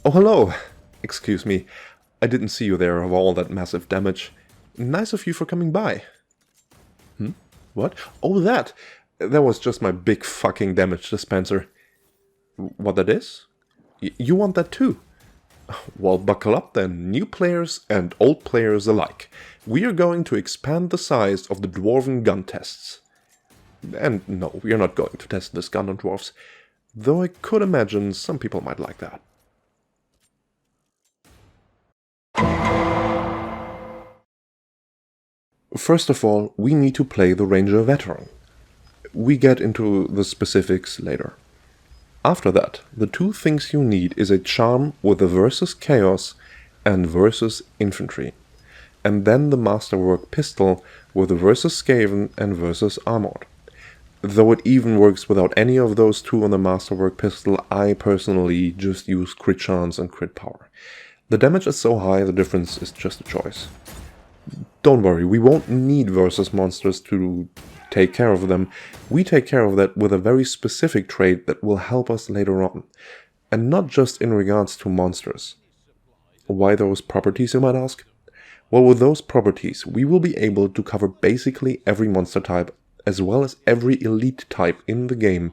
Oh, hello! Excuse me, I didn't see you there of all that massive damage. Nice of you for coming by. What? Oh, that! That was just my big fucking damage dispenser. What that is? You want that too? Well, buckle up then, new players and old players alike. We are going to expand the size of the dwarven gun tests. And no, we are not going to test this gun on dwarves, though I could imagine some people might like that. First of all, we need to play the Ranger Veteran. We get into the specifics later. After that, the two things you need is a charm with the versus chaos and versus infantry, and then the Masterwork pistol with the versus Skaven and versus armored. Though it even works without any of those two on the Masterwork pistol, I personally just use crit chance and crit power. The damage is so high, the difference is just a choice. Don't worry, we won't need versus monsters to take care of them. We take care of that with a very specific trait that will help us later on. And not just in regards to monsters. Why those properties, you might ask? Well, with those properties, we will be able to cover basically every monster type, as well as every elite type in the game,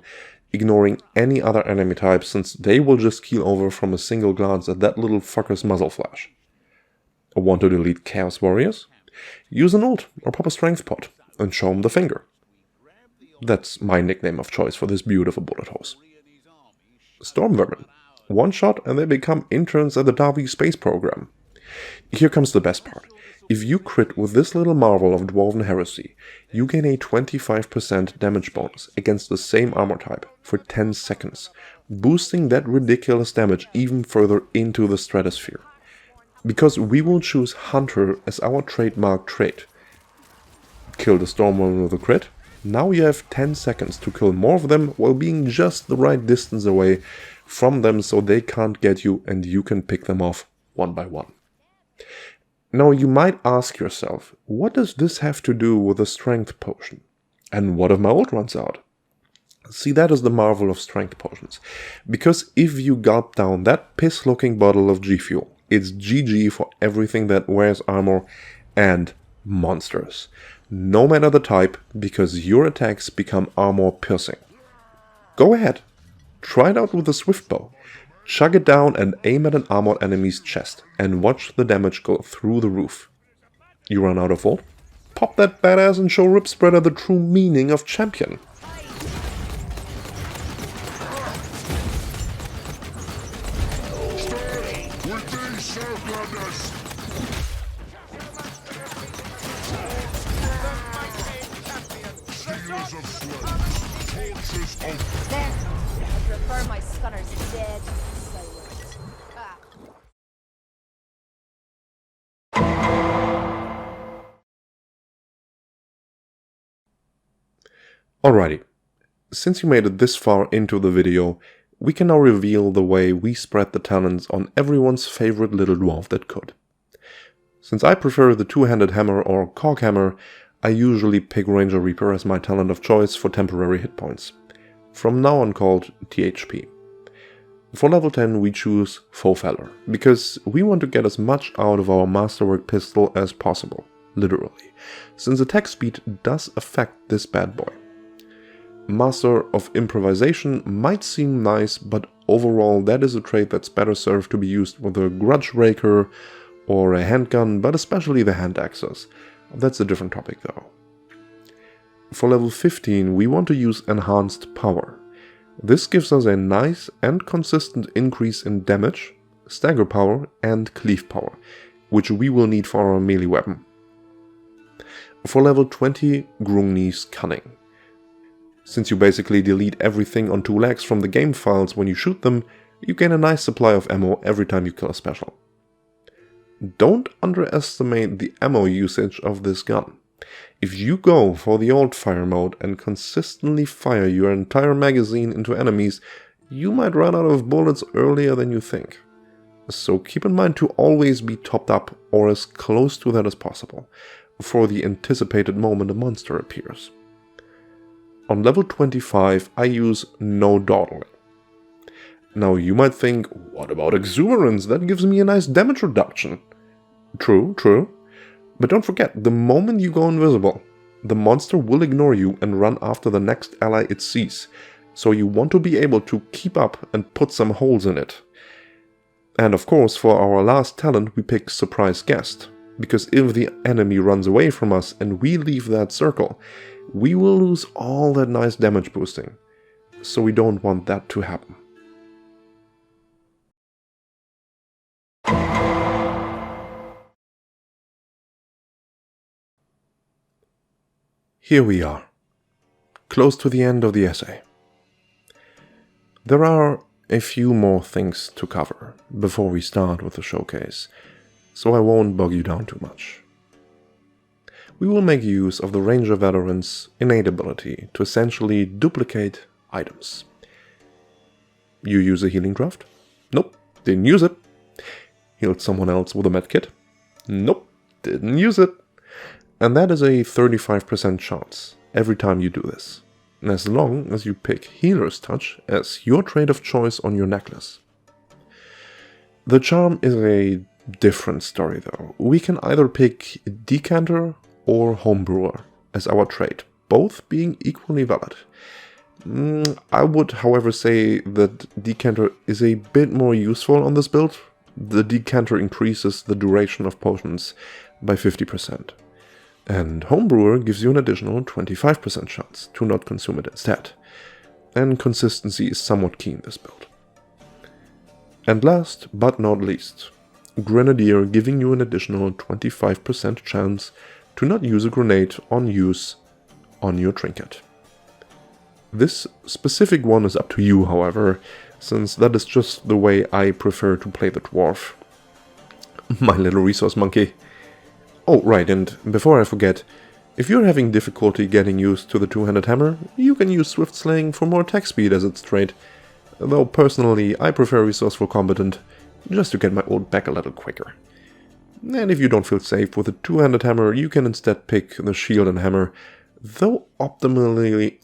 ignoring any other enemy type, since they will just keel over from a single glance at that little fucker's muzzle flash. Want to delete Chaos Warriors? Use an ult or pop a strength pot and show them the finger. That's my nickname of choice for this beautiful bullet hose. Storm Vermin. One shot and they become interns at the Darby space program. Here comes the best part. If you crit with this little marvel of Dwarven Heresy, you gain a 25% damage bonus against the same armor type for 10 seconds, boosting that ridiculous damage even further into the stratosphere. Because we will choose Hunter as our trademark trait. Kill the Stormworm with a crit. Now you have 10 seconds to kill more of them while being just the right distance away from them so they can't get you and you can pick them off one by one. Now you might ask yourself, what does this have to do with a strength potion? And what if my ult runs out? See, that is the marvel of strength potions. Because if you gulp down that piss-looking bottle of G-Fuel, it's GG for everything that wears armor and monsters. No matter the type, because your attacks become armor piercing. Go ahead, try it out with a swift bow. Chug it down and aim at an armored enemy's chest and watch the damage go through the roof. You run out of ult? Pop that badass and show Ripspreader the true meaning of champion. I prefer my scunners dead. Alrighty, since you made it this far into the video, we can now reveal the way we spread the talents on everyone's favorite little dwarf that could. Since I prefer the two-handed hammer or cog hammer, I usually pick Ranger Reaper as my talent of choice for temporary hit points, from now on called THP. For level 10 we choose Foefeller, because we want to get as much out of our Masterwork pistol as possible, literally, since attack speed does affect this bad boy. Master of Improvisation might seem nice, but overall that is a trait that's better served to be used with a Grudge Raker or a handgun, but especially the hand axes. That's a different topic though. For level 15 we want to use Enhanced Power. This gives us a nice and consistent increase in damage, stagger power and cleave power, which we will need for our melee weapon. For level 20, Grungni's Cunning. Since you basically delete everything on two legs from the game files when you shoot them, you gain a nice supply of ammo every time you kill a special. Don't underestimate the ammo usage of this gun. If you go for the old fire mode and consistently fire your entire magazine into enemies, you might run out of bullets earlier than you think. So keep in mind to always be topped up or as close to that as possible, for the anticipated moment a monster appears. On level 25 I use No Dawdling. Now you might think, what about exuberance? That gives me a nice damage reduction. True, true. But don't forget, the moment you go invisible, the monster will ignore you and run after the next ally it sees. So you want to be able to keep up and put some holes in it. And of course, for our last talent we pick Surprise Guest, because if the enemy runs away from us and we leave that circle, we will lose all that nice damage boosting. So we don't want that to happen. Here we are, close to the end of the essay. There are a few more things to cover before we start with the showcase, so I won't bog you down too much. We will make use of the Ranger Veteran's innate ability to essentially duplicate items. You use a healing craft? Nope, didn't use it. Healed someone else with a medkit? Nope, didn't use it. And that is a 35% chance every time you do this, as long as you pick Healer's Touch as your trait of choice on your necklace. The charm is a different story though. We can either pick Decanter or Homebrewer as our trait, both being equally valid. I would, however, say that Decanter is a bit more useful on this build. The Decanter increases the duration of potions by 50%. And Homebrewer gives you an additional 25% chance to not consume it instead. And consistency is somewhat key in this build. And last but not least, Grenadier giving you an additional 25% chance to not use a grenade on use on your trinket. This specific one is up to you, however, since that is just the way I prefer to play the dwarf. My little resource monkey. Oh, right, and before I forget, if you're having difficulty getting used to the two-handed hammer, you can use Swift Slaying for more attack speed as its trait. Though personally, I prefer Resourceful Combatant, just to get my ult back a little quicker. And if you don't feel safe with a two-handed hammer, you can instead pick the Shield and Hammer, though optimally,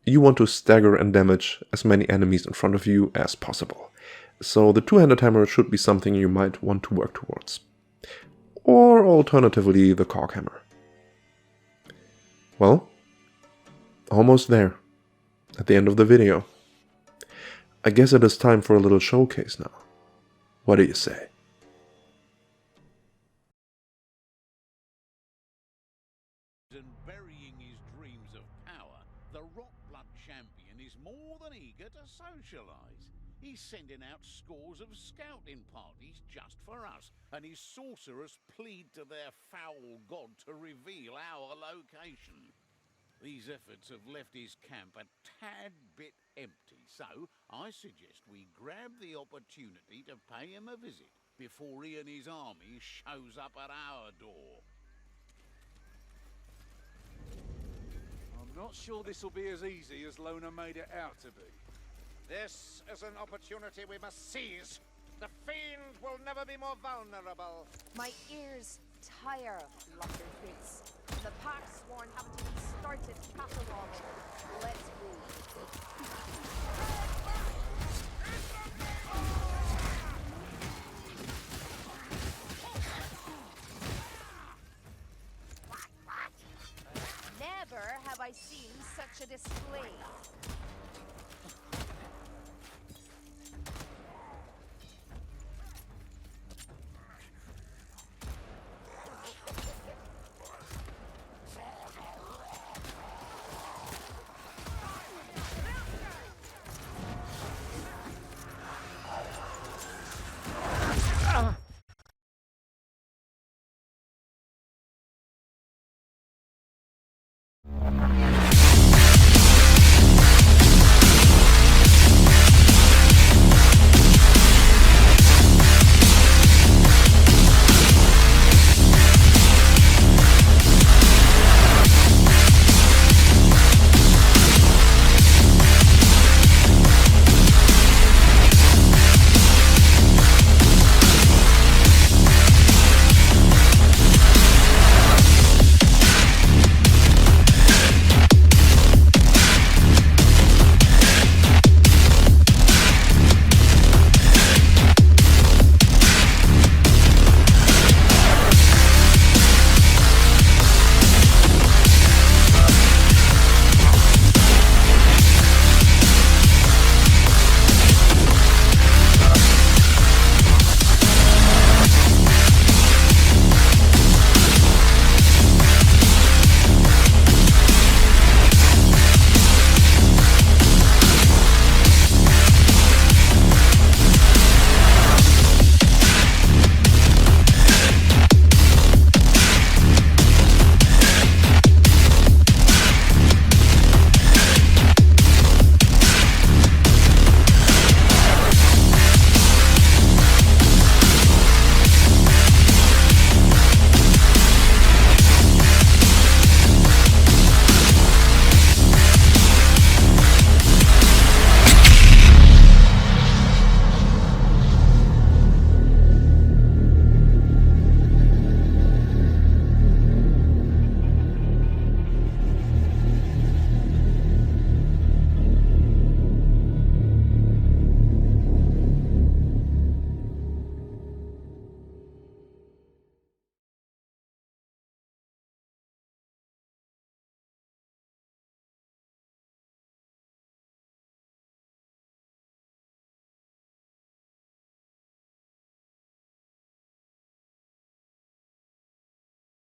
you want to stagger and damage as many enemies in front of you as possible. So the two-handed hammer should be something you might want to work towards. Or alternatively, the Cog Hammer. Well, almost there, at the end of the video. I guess it is time for a little showcase now. What do you say? And burying his dreams of power, the Rockblood champion is more than eager to socialise. He's sending out scores of scouting parties just for us, and his sorcerers plead to their foul god to reveal our location. These efforts have left his camp a tad bit empty, so I suggest we grab the opportunity to pay him a visit before he and his army shows up at our door. I'm not sure this will be as easy as Lona made it out to be. This is an opportunity we must seize. The fiend will never be more vulnerable. My ears tire of lumberjanes. The pack sworn haven't even started cataloging. Let's go.